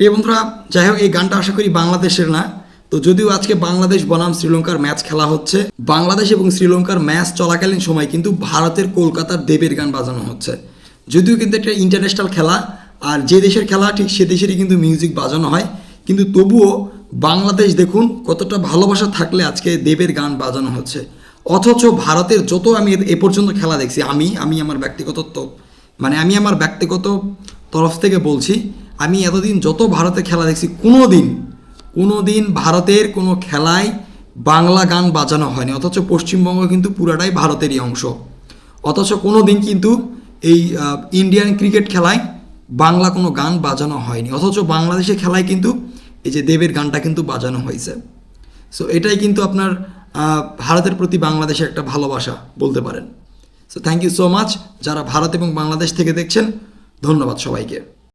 প্রিয় বন্ধুরা, যাই হোক, এই গানটা আশা করি বাংলাদেশের না। তো যদিও আজকে বাংলাদেশ বনাম শ্রীলঙ্কার ম্যাচ খেলা হচ্ছে, বাংলাদেশ এবং শ্রীলঙ্কার ম্যাচ চলাকালীন সময় কিন্তু ভারতের কলকাতার দেবের গান বাজানো হচ্ছে। যদিও কিন্তু একটা ইন্টারন্যাশনাল খেলা, আর যে দেশের খেলা ঠিক সে দেশেরই কিন্তু মিউজিক বাজানো হয়, কিন্তু তবুও বাংলাদেশ দেখুন কতটা ভালোবাসা থাকলে আজকে দেবের গান বাজানো হচ্ছে। অথচ ভারতের যত আমি এ পর্যন্ত খেলা দেখছি, আমি আমার ব্যক্তিগত আমি আমার ব্যক্তিগত তরফ থেকে বলছি, আমি এতদিন যত ভারতের খেলা দেখছি কোনো দিন ভারতের কোনো খেলায় বাংলা গান বাজানো হয়নি। অথচ পশ্চিমবঙ্গ কিন্তু পুরাটাই ভারতেরই অংশ। অথচ কোনো দিন কিন্তু এই ইন্ডিয়ান ক্রিকেট খেলায় বাংলা কোনো গান বাজানো হয়নি। অথচ বাংলাদেশের খেলায় কিন্তু এই যে দেবের গানটা কিন্তু বাজানো হয়েছে। সো এটাই কিন্তু আপনার ভারতের প্রতি বাংলাদেশের একটা ভালোবাসা বলতে পারেন। So thank you so much যারা ভারত এবং বাংলাদেশ থেকে দেখছেন, ধন্যবাদ সবাইকে।